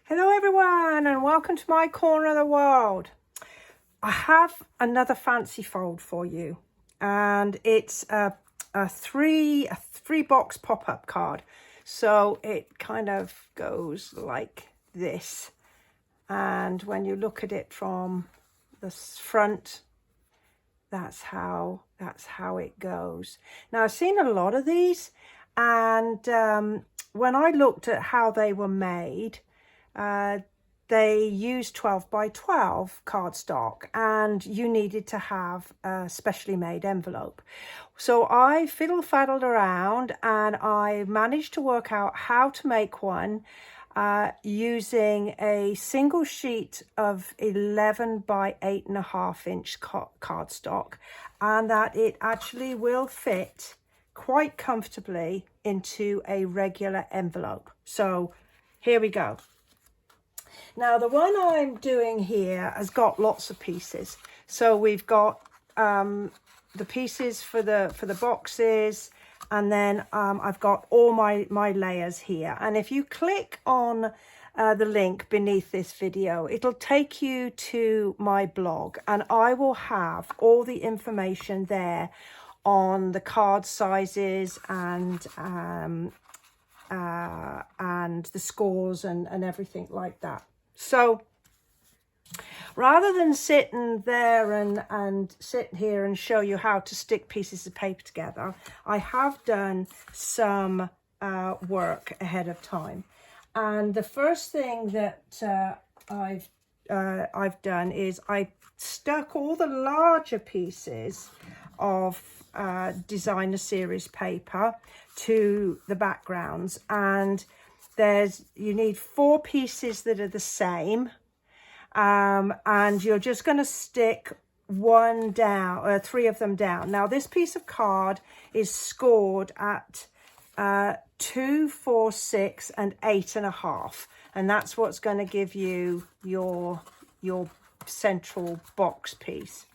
Hello everyone and welcome to my corner of the world. I have another fancy fold for you, and it's a three box pop-up card. So it kind of goes like this, and when you look at it from the front, that's how it goes. Now I've seen a lot of these, and when I looked at how they were made, they used 12 by 12 cardstock, and you needed to have a specially made envelope. So I fiddle-faddled around and I managed to work out how to make one using a single sheet of 11 by 8.5 inch cardstock, and that it actually will fit quite comfortably into a regular envelope. So here we go. Now the one I'm doing here has got lots of pieces. So we've got the pieces for the boxes, and then I've got all my layers here. And if you click on the link beneath this video, it'll take you to my blog, and I will have all the information there on the card sizes and the scores and everything like that. So rather than sitting there and sit here and show you how to stick pieces of paper together, I have done some work ahead of time. And the first thing that I've done is I stuck all the larger pieces of designer series paper to the backgrounds, and you need 4 pieces that are the same, and you're just going to stick one down, or 3 of them down. Now this piece of card is scored at 2, 4, 6 and 8.5, and that's what's going to give you your central box piece.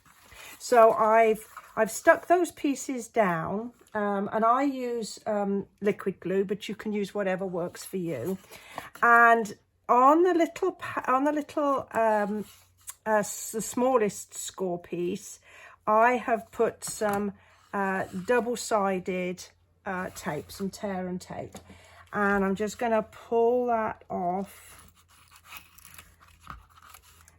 So I've stuck those pieces down, and I use liquid glue, but you can use whatever works for you. And on the smallest score piece, I have put some double-sided tape, some tear and tape, and I'm just going to pull that off.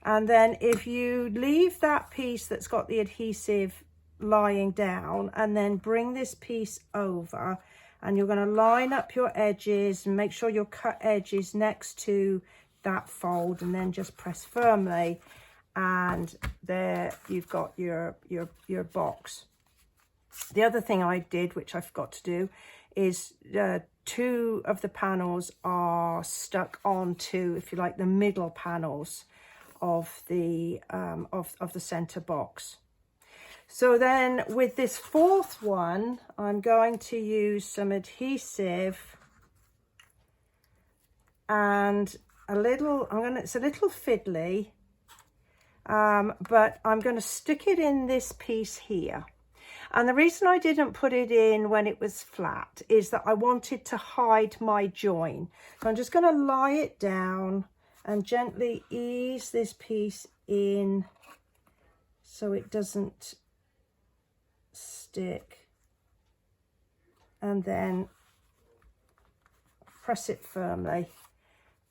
And then if you leave that piece that's got the adhesive lying down, and then bring this piece over, and you're going to line up your edges and make sure your cut edge is next to that fold, and then just press firmly, and there you've got your box. The other thing I did, which I forgot to do, is 2 of the panels are stuck onto, if you like, the middle panels of the center box. So then with this 4th one, I'm going to use some adhesive and it's a little fiddly, but I'm going to stick it in this piece here. And the reason I didn't put it in when it was flat is that I wanted to hide my join. So I'm just going to lie it down and gently ease this piece in so it doesn't stick, and then press it firmly,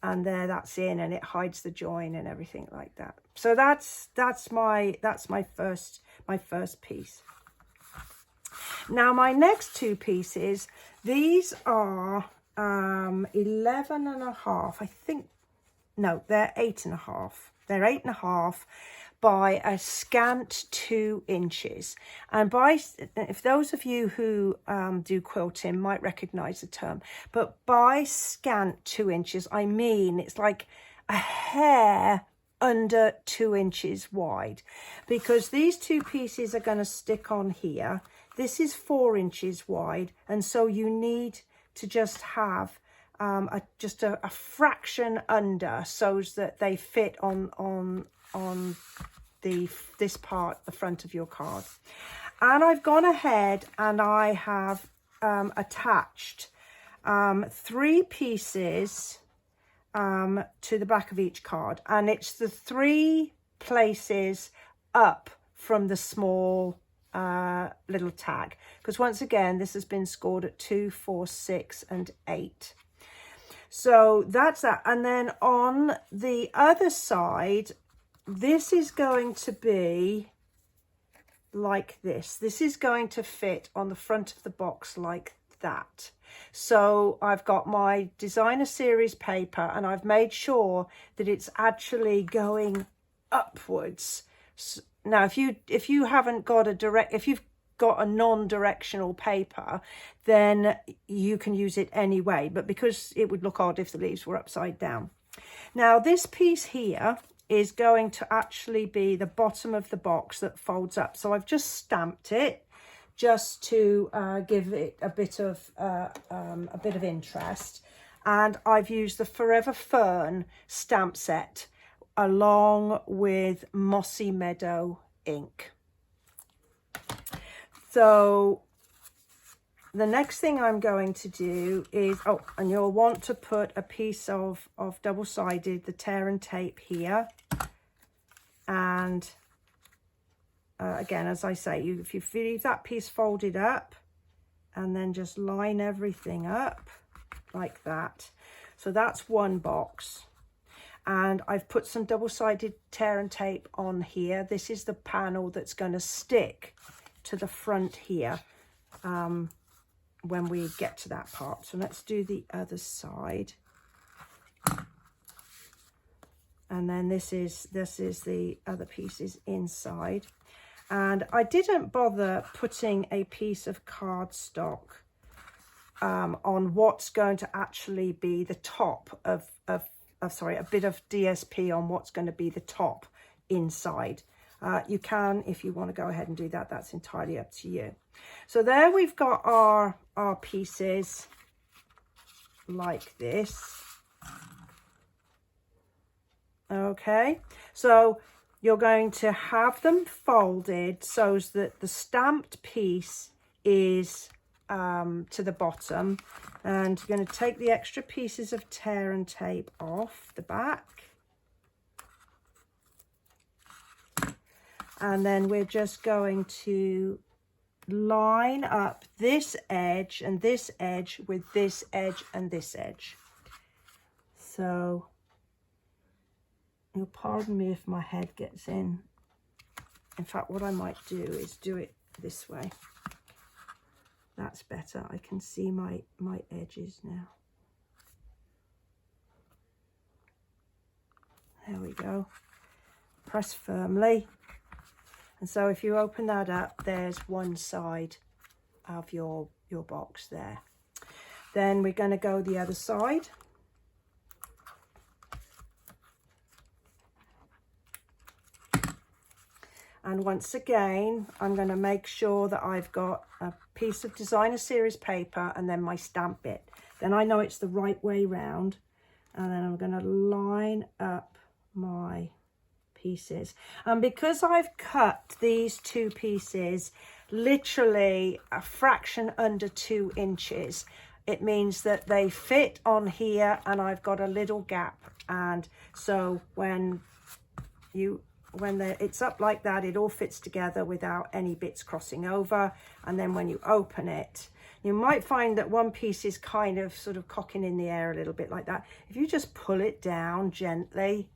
and there, that's in, and it hides the join and everything like that. So that's my first piece. Now my next 2 pieces, these are 11.5, I think. No, they're 8.5. They're 8.5 by a scant 2 inches. And if those of you who do quilting might recognize the term, but by scant 2 inches, I mean it's like a hair under 2 inches wide, because these 2 pieces are going to stick on here. This is 4 inches wide, and so you need to just have just a fraction under, so that they fit on this part, the front of your card. And I've gone ahead and I have attached 3 pieces to the back of each card, and it's the 3 places up from the small little tag, because once again this has been scored at 2, 4, 6 and 8. So that's that. And then on the other side, this is going to be like this. This is going to fit on the front of the box like that. So I've got my designer series paper, and I've made sure that it's actually going upwards. Now, if you haven't got if you've got a non-directional paper, then you can use it anyway, but because it would look odd if the leaves were upside down. Now, this piece here is going to actually be the bottom of the box that folds up. So I've just stamped it just to give it a bit of interest, and I've used the Forever Fern stamp set along with Mossy Meadow ink. So the next thing I'm going to do is, and you'll want to put a piece of double-sided, the tear and tape here. And again, as I say, if you leave that piece folded up and then just line everything up like that. So that's one box. And I've put some double-sided tear and tape on here. This is the panel that's going to stick to the front here when we get to that part. So let's do the other side. And then this is the other pieces inside. And I didn't bother putting a piece of cardstock on what's going to actually be the top of sorry, a bit of DSP on what's going to be the top inside. You can, if you want to go ahead and do that, that's entirely up to you. So there we've got our pieces like this. Okay, so you're going to have them folded so that the stamped piece is to the bottom, and you're going to take the extra pieces of tear and tape off the back, and then we're just going to line up this edge and this edge with this edge and this edge. So you'll pardon me if my head gets in. In fact, what I might do is do it this way. That's better. I can see my edges now. There we go. Press firmly. And so if you open that up, there's one side of your box there. Then we're going to go the other side. And once again, I'm going to make sure that I've got a piece of designer series paper and then my stamp bit. Then I know it's the right way round. And then I'm going to line up my pieces. And because I've cut these 2 pieces literally a fraction under 2 inches, it means that they fit on here and I've got a little gap. And so when it's up like that, it all fits together without any bits crossing over. And then when you open it, you might find that one piece is kind of sort of cocking in the air a little bit like that. If you just pull it down gently,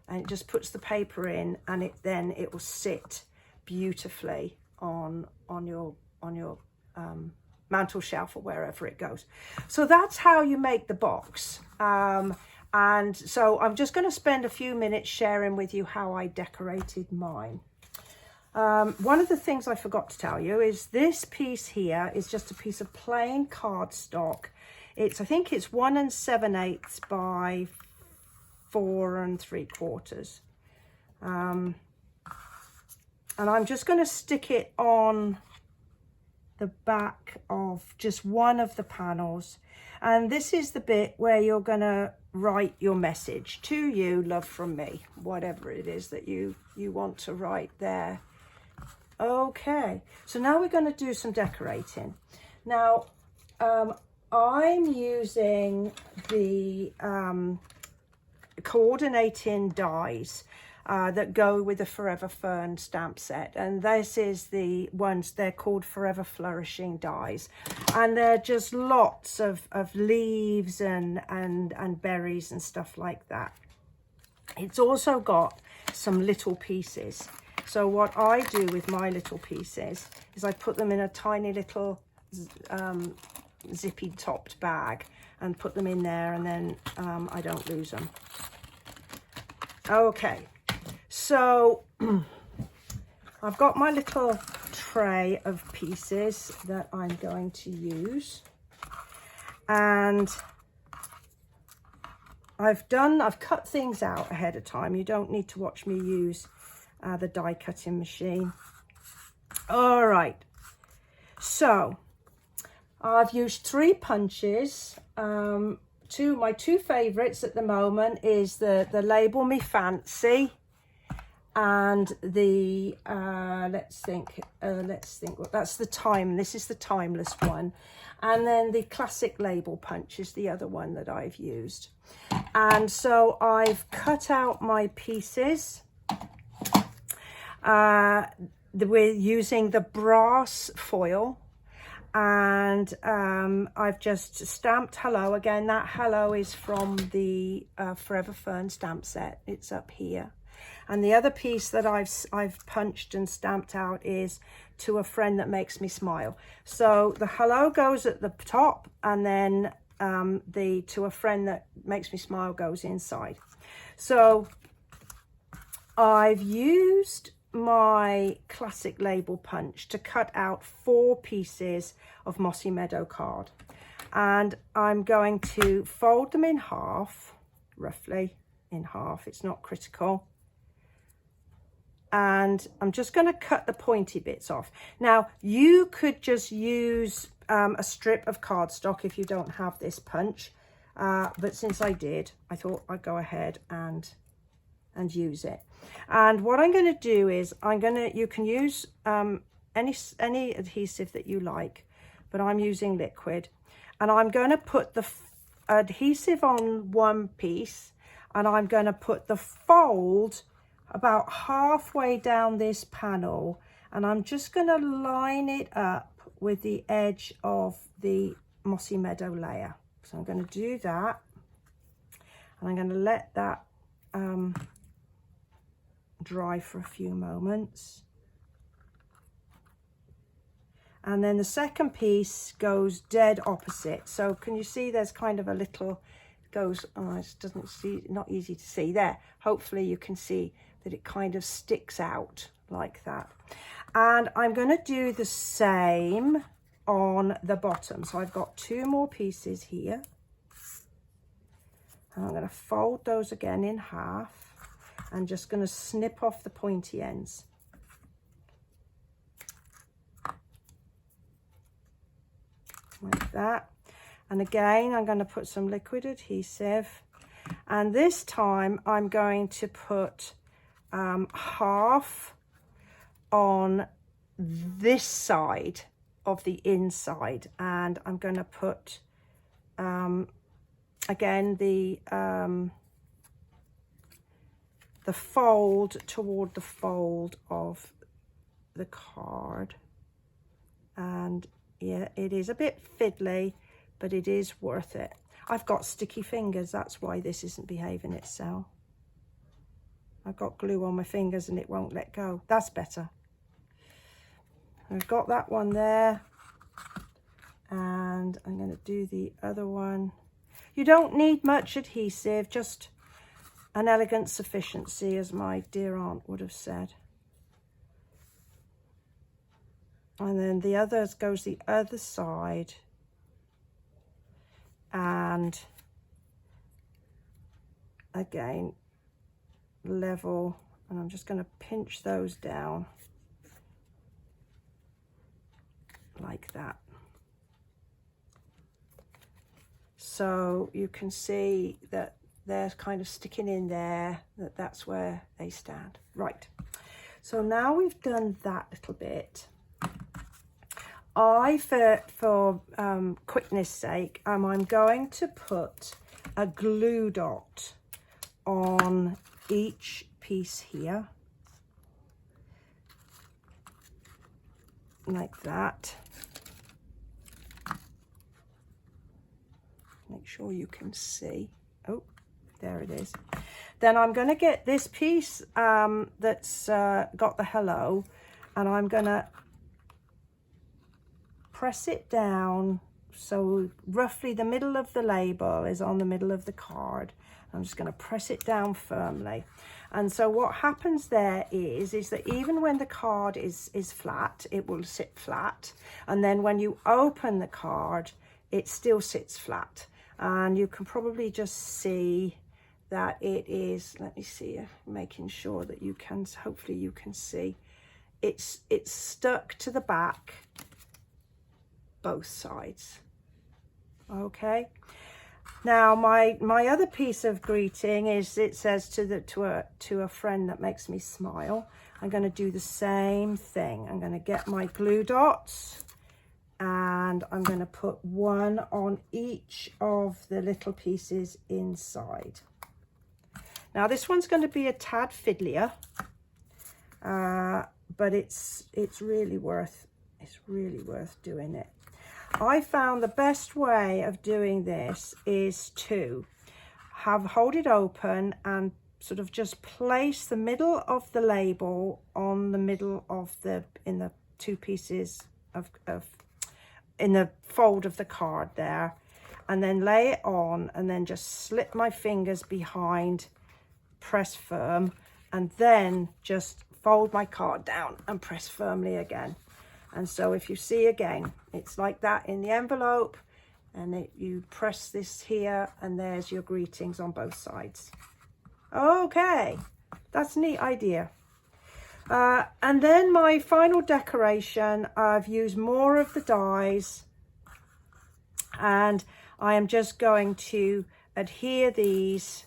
and it just puts the paper in, and it will sit beautifully on your mantle shelf or wherever it goes. So that's how you make the box. And so I'm just going to spend a few minutes sharing with you how I decorated mine. One of the things I forgot to tell you is this piece here is just a piece of plain cardstock. I think it's 1 7/8 by 4 3/4. And I'm just going to stick it on the back of just one of the panels. And this is the bit where you're going to write your message to you, love from me, whatever it is that you want to write there. Okay, so now we're going to do some decorating. Now I'm using the coordinating dies that go with the Forever Fern stamp set, and this is the ones, they're called Forever Flourishing dies, and they're just lots of leaves and berries and stuff like that. It's also got some little pieces. So what I do with my little pieces is I put them in a tiny little zippy topped bag and put them in there, and then I don't lose them. Okay, so I've got my little tray of pieces that I'm going to use, and I've cut things out ahead of time. You don't need to watch me use the die cutting machine. All right, so I've used 3 punches. My two favorites at the moment is the Label Me Fancy and the let's think, well, that's the this is the timeless one, and then the classic label punch is the other one that I've used. And so I've cut out my pieces. We're using the brass foil, and I've just stamped hello. Again, that hello is from the Forever Fern stamp set. It's up here. And the other piece that I've punched and stamped out is to a friend that makes me smile. So the hello goes at the top, and then the to a friend that makes me smile goes inside. So I've used my classic label punch to cut out 4 pieces of Mossy Meadow card, and I'm going to fold them in half, roughly in half, it's not critical, and I'm just going to cut the pointy bits off. Now you could just use a strip of cardstock if you don't have this punch, but since I did, I thought I'd go ahead and use it. And what I'm going to do is you can use any adhesive that you like, but I'm using liquid, and I'm going to put the adhesive on one piece, and I'm going to put the fold about halfway down this panel, and I'm just going to line it up with the edge of the Mossy Meadow layer. So I'm going to do that, and I'm going to let that dry for a few moments. And then the second piece goes dead opposite. So can you see there's kind of a little goes, oh, it doesn't see, not easy to see there. Hopefully you can see that it kind of sticks out like that. And I'm going to do the same on the bottom. So I've got 2 more pieces here, and I'm going to fold those again in half. I'm just going to snip off the pointy ends. Like that. And again, I'm going to put some liquid adhesive. And this time I'm going to put half on this side of the inside. And I'm going to put, again, the fold toward the fold of the card. And yeah, it is a bit fiddly, but it is worth it. I've got sticky fingers, that's why this isn't behaving itself. I've got glue on my fingers and it won't let go. That's better. I've got that one there, and I'm going to do the other one. You don't need much adhesive, just an elegant sufficiency, as my dear aunt would have said. And then the others goes the other side, and again level, and I'm just going to pinch those down like that, so you can see that they're kind of sticking in there, that's where they stand. Right, so now we've done that little bit, for quickness sake, I'm going to put a glue dot on each piece here, like that. Make sure you can see. Oh, there it is. Then I'm going to get this piece that's got the hello, and I'm going to press it down so roughly the middle of the label is on the middle of the card. I'm just going to press it down firmly. And so what happens there is that even when the card is flat, it will sit flat. And then when you open the card, it still sits flat. And you can probably just see that it is, let me see, making sure that you can, hopefully you can see, it's stuck to the back, both sides. Okay. Now my other piece of greeting is, it says to a friend that makes me smile. I'm going to do the same thing. I'm going to get my glue dots, and I'm going to put one on each of the little pieces inside. Now this one's going to be a tad fiddlier, but it's really worth doing it. I found the best way of doing this is to hold it open and sort of just place the middle of the label on the middle of in the two pieces in the fold of the card there, and then lay it on, and then just slip my fingers behind, press firm, and then just fold my card down and press firmly again. And so if you see again, it's like that in the envelope, and you press this here, and there's your greetings on both sides. Okay, that's a neat idea. And then my final decoration, I've used more of the dies, and I am just going to adhere these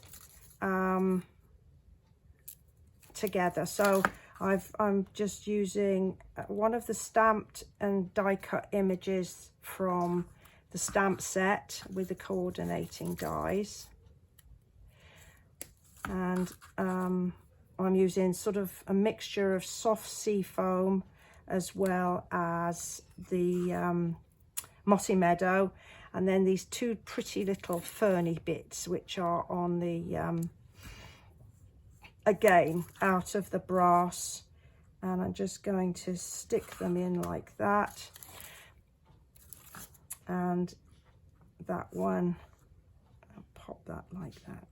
together. So I'm just using one of the stamped and die cut images from the stamp set with the coordinating dies, and I'm using sort of a mixture of soft sea foam as well as the mossy meadow, and then these two pretty little ferny bits which are on the again out of the brass, and I'm just going to stick them in like that. And that one, I'll pop that like that.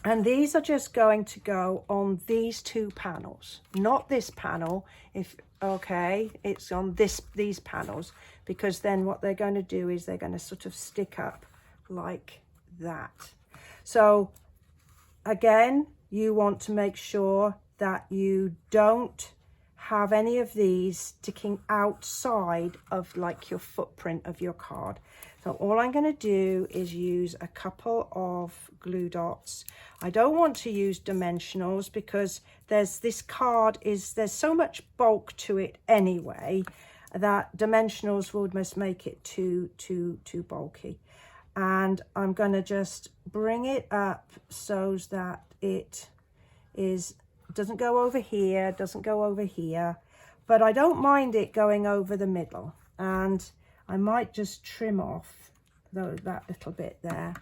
And these are just going to go on these two panels, not this panel. It's on these panels, because then what they're going to do is they're going to sort of stick up like that. So again, you want to make sure that you don't have any of these sticking outside of like your footprint of your card. So all I'm going to do is use a couple of glue dots. I don't want to use dimensionals because there's so much bulk to it anyway that dimensionals would just make it too bulky. And I'm going to just bring it up so that it doesn't go over here, doesn't go over here, but I don't mind it going over the middle. And I might just trim off that little bit there.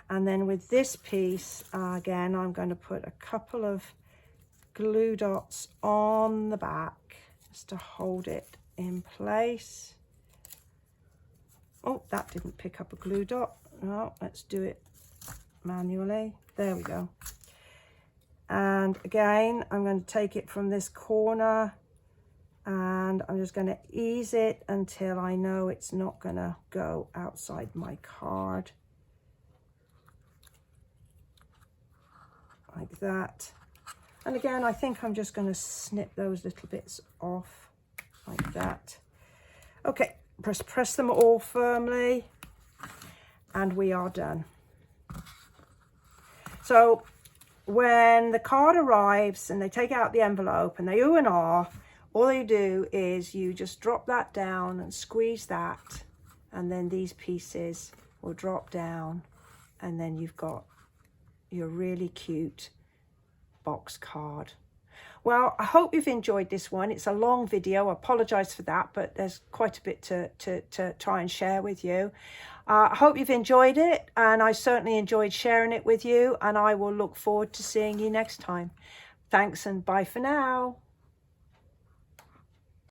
And then with this piece, again, I'm going to put a couple of glue dots on the back just to hold it in place. Oh, that didn't pick up a glue dot. No, let's do it manually. There we go. And again, I'm going to take it from this corner, and I'm just going to ease it until I know it's not going to go outside my card. Like that. And again, I think I'm just going to snip those little bits off like that. Okay, press them all firmly, and we are done. So when the card arrives and they take out the envelope and they ooh and ah, all you do is you just drop that down and squeeze that, and then these pieces will drop down And then you've got your really cute box card. Well, I hope you've enjoyed this one. It's a long video. I apologise for that, but there's quite a bit to try and share with you. I hope you've enjoyed it, and I certainly enjoyed sharing it with you, and I will look forward to seeing you next time. Thanks and bye for now.